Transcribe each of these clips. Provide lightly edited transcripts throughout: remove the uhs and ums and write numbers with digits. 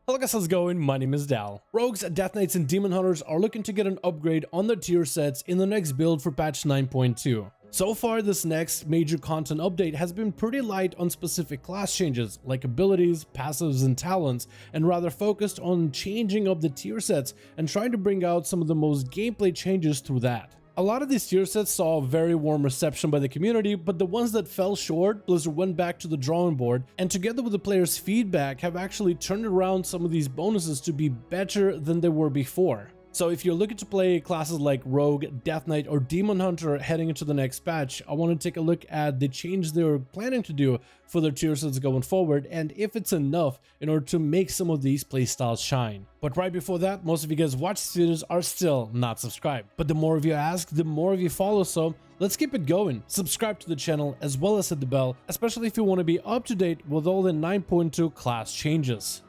Hello guys, how's it going? My name is Dal. Rogues, Death Knights, and Demon Hunters are looking to get an upgrade on their tier sets in the next build for patch 9.2. So far, this next major content update has been pretty light on specific class changes like abilities, passives, and talents, and rather focused on changing up the tier sets and trying to bring out some of the most gameplay changes through that. A lot of these tier sets saw a very warm reception by the community, but the ones that fell short, Blizzard went back to the drawing board and together with the players' feedback have actually turned around some of these bonuses to be better than they were before. So if you're looking to play classes like Rogue, Death Knight, or Demon Hunter heading into the next patch, I want to take a look at the change they're planning to do for their tier sets going forward and if it's enough in order to make some of these playstyles shine. But right before that, most of you guys watch these videos are still not subscribed. But the more of you ask, the more of you follow, so let's keep it going. Subscribe to the channel as well as hit the bell, especially if you want to be up to date with all the 9.2 class changes.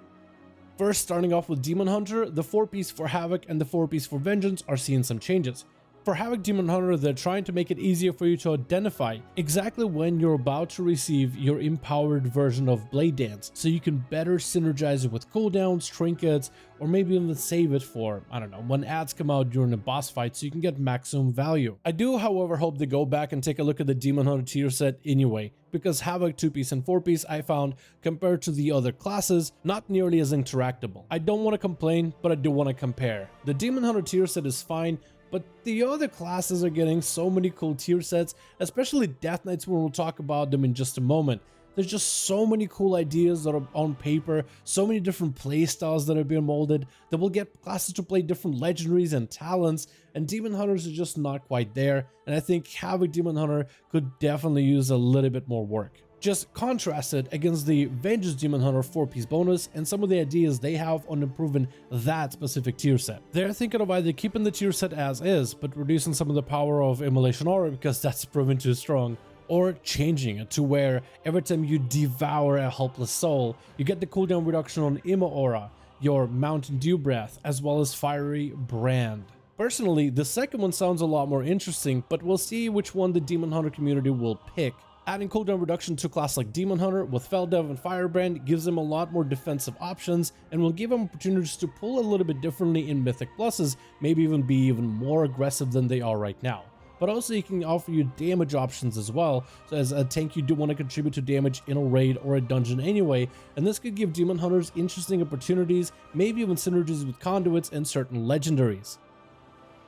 First, starting off with Demon Hunter, the 4-piece for Havoc and the 4-piece for Vengeance are seeing some changes. For Havoc Demon Hunter, they're trying to make it easier for you to identify exactly when you're about to receive your empowered version of Blade Dance, so you can better synergize it with cooldowns, trinkets, or maybe even save it for, I don't know, when ads come out during a boss fight so you can get maximum value. I do, however, hope they go back and take a look at the Demon Hunter tier set anyway, because Havoc 2-piece and 4-piece I found, compared to the other classes, not nearly as interactable. I don't want to complain, but I do want to compare. The Demon Hunter tier set is fine, but the other classes are getting so many cool tier sets, especially Death Knights when we'll talk about them in just a moment. There's just so many cool ideas that are on paper, so many different playstyles that are being molded that will get classes to play different legendaries and talents, and Demon Hunters are just not quite there, and I think Havoc Demon Hunter could definitely use a little bit more work. Just contrast it against the Vengeance Demon Hunter 4-piece bonus and some of the ideas they have on improving that specific tier set. They're thinking of either keeping the tier set as is, but reducing some of the power of Immolation Aura because that's proven too strong, or changing it to where every time you devour a helpless soul, you get the cooldown reduction on Immo Aura, your Mountain Dew Breath, as well as Fiery Brand. Personally, the second one sounds a lot more interesting, but we'll see which one the Demon Hunter community will pick. Adding cooldown reduction to a class like Demon Hunter with Feldev and Firebrand gives them a lot more defensive options and will give them opportunities to pull a little bit differently in Mythic Pluses, maybe even be even more aggressive than they are right now. But also he can offer you damage options as well, so as a tank you do want to contribute to damage in a raid or a dungeon anyway, and this could give Demon Hunters interesting opportunities, maybe even synergies with conduits and certain legendaries.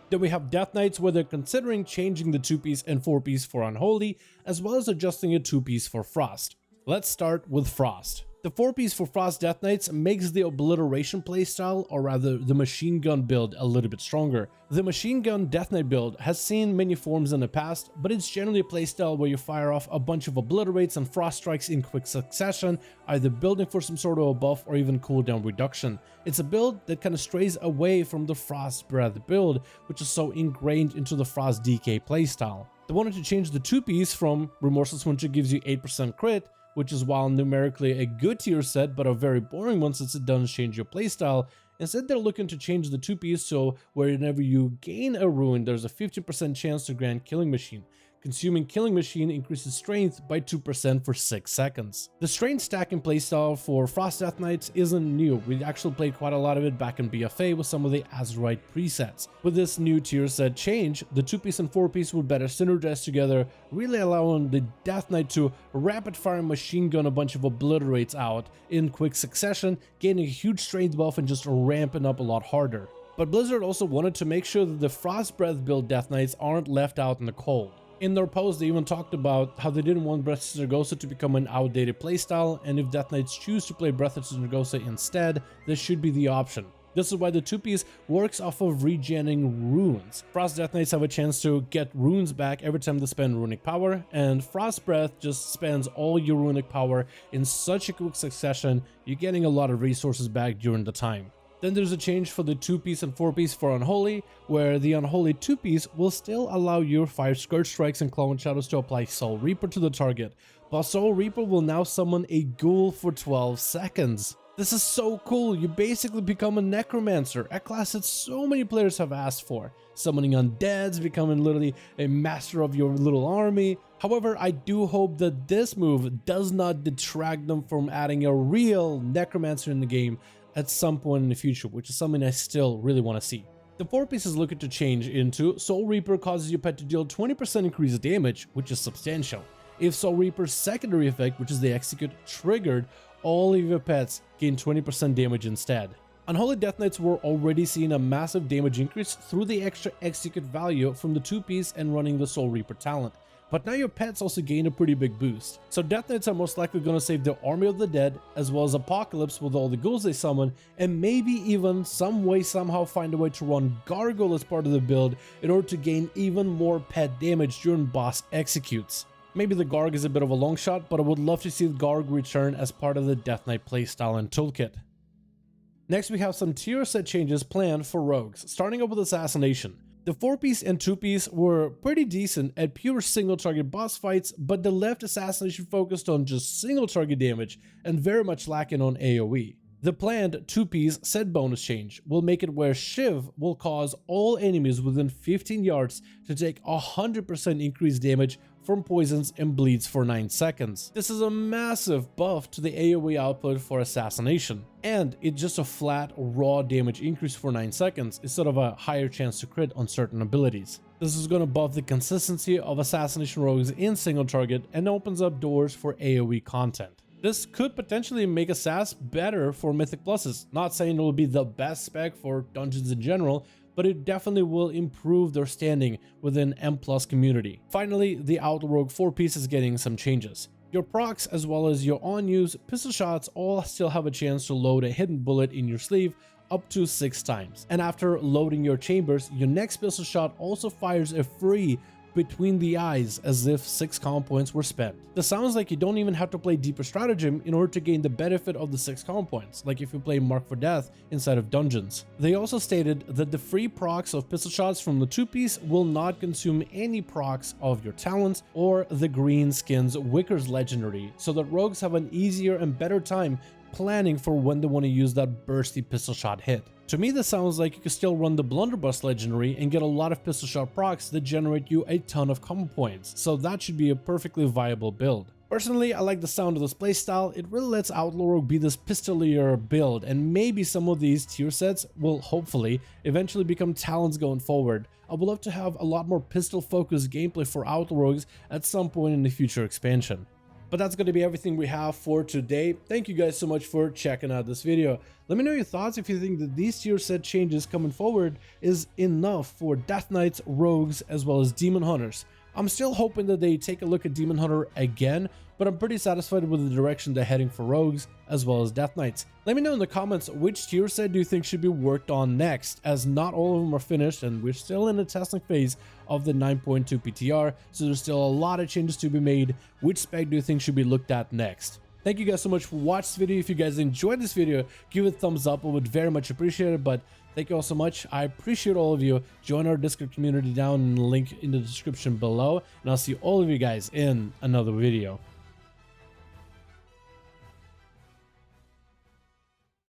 Then we have Death Knights, where they're considering changing the 2-piece and 4-piece for Unholy, as well as adjusting a 2-piece for Frost. Let's start with Frost. The 4-piece for Frost Death Knights makes the Obliteration playstyle, or rather the Machine Gun build, a little bit stronger. The Machine Gun Death Knight build has seen many forms in the past, but it's generally a playstyle where you fire off a bunch of Obliterates and Frost Strikes in quick succession, either building for some sort of a buff or even cooldown reduction. It's a build that kind of strays away from the Frost Breath build, which is so ingrained into the Frost DK playstyle. They wanted to change the 2-piece from Remorseless Winter gives you 8% crit, which is while numerically a good tier set but a very boring one since it doesn't change your playstyle. Instead, they're looking to change the 2-piece so whenever you gain a rune, there's a 50% chance to grant Killing Machine. Consuming Killing Machine increases strength by 2% for 6 seconds. The strength stacking playstyle for Frost Death Knights isn't new. We actually played quite a lot of it back in BFA with some of the Azerite presets. With this new tier set change, the 2-piece and 4-piece will better synergize together, really allowing the Death Knight to rapid fire machine gun a bunch of Obliterates out in quick succession, gaining a huge strength buff and just ramping up a lot harder. But Blizzard also wanted to make sure that the Frost Breath build Death Knights aren't left out in the cold. In their post, they even talked about how they didn't want Breath of Zaragoza to become an outdated playstyle, and if Death Knights choose to play Breath of Zaragoza instead, this should be the option. This is why the 2-piece works off of regenning runes. Frost Death Knights have a chance to get runes back every time they spend runic power, and Frost Breath just spends all your runic power in such a quick succession, you're getting a lot of resources back during the time. Then there's a change for the 2-piece and 4-piece for Unholy, where the Unholy 2-piece will still allow your Fire Scourge Strikes and Clone Shadows to apply Soul Reaper to the target, but Soul Reaper will now summon a ghoul for 12 seconds. This is so cool, you basically become a Necromancer, a class that so many players have asked for. Summoning undeads, becoming literally a master of your little army. However, I do hope that this move does not detract them from adding a real Necromancer in the game at some point in the future, which is something I still really want to see. The 4-piece is looking to change into Soul Reaper causes your pet to deal 20% increased damage, which is substantial. If Soul Reaper's secondary effect, which is the execute, triggered, all of your pets gain 20% damage instead. Unholy Death Knights were already seeing a massive damage increase through the extra execute value from the 2-piece and running the Soul Reaper talent, but now your pets also gain a pretty big boost. So Death Knights are most likely going to save the Army of the Dead, as well as Apocalypse with all the ghouls they summon, and maybe even some way somehow find a way to run Gargoyle as part of the build in order to gain even more pet damage during boss executes. Maybe the Garg is a bit of a long shot, but I would love to see the Garg return as part of the Death Knight playstyle and toolkit. Next, we have some tier set changes planned for rogues, starting up with Assassination. The 4-piece and 2-piece were pretty decent at pure single target boss fights, but the left Assassination focused on just single target damage and very much lacking on AoE. The planned 2-piece set bonus change will make it where Shiv will cause all enemies within 15 yards to take 100% increased damage from poisons and bleeds for 9 seconds. This is a massive buff to the AoE output for Assassination, and it's just a flat raw damage increase for 9 seconds instead of a higher chance to crit on certain abilities. This is going to buff the consistency of Assassination rogues in single target and opens up doors for AoE content. This could potentially make Assass better for Mythic Pluses. Not saying it will be the best spec for dungeons in general, but it definitely will improve their standing within M+ community. Finally, the Outlaw Rogue 4-piece is getting some changes. Your procs as well as your on-use pistol shots all still have a chance to load a hidden bullet in your sleeve up to 6 times. And after loading your chambers, your next pistol shot also fires a free between the eyes as if 6 comm points were spent. This sounds like you don't even have to play deeper stratagem in order to gain the benefit of the 6 comm points, like if you play Mark for Death inside of dungeons. They also stated that the free procs of pistol shots from the 2-piece will not consume any procs of your talents or the green skin's Wicker's legendary, so that rogues have an easier and better time planning for when they want to use that bursty pistol shot hit. To me, this sounds like you can still run the Blunderbuss legendary and get a lot of pistol shot procs that generate you a ton of combo points, so that should be a perfectly viable build. Personally, I like the sound of this playstyle. It really lets Outlaw Rogue be this pistolier build, and maybe some of these tier sets will hopefully eventually become talents going forward. I would love to have a lot more pistol focused gameplay for Outlaw Rogues at some point in the future expansion. But that's going to be everything we have for today. Thank you guys so much for checking out this video. Let me know your thoughts if you think that these tier set changes coming forward is enough for Death Knights, Rogues, as well as Demon Hunters. I'm still hoping that they take a look at Demon Hunter again, but I'm pretty satisfied with the direction they're heading for Rogues as well as Death Knights. Let me know in the comments which tier set do you think should be worked on next, as not all of them are finished and we're still in the testing phase of the 9.2 PTR, so there's still a lot of changes to be made. Which spec do you think should be looked at next? Thank you guys so much for watching this video. If you guys enjoyed this video, give it a thumbs up. I would very much appreciate it, but thank you all so much. I appreciate all of you. Join our Discord community down in the link in the description below, and I'll see all of you guys in another video.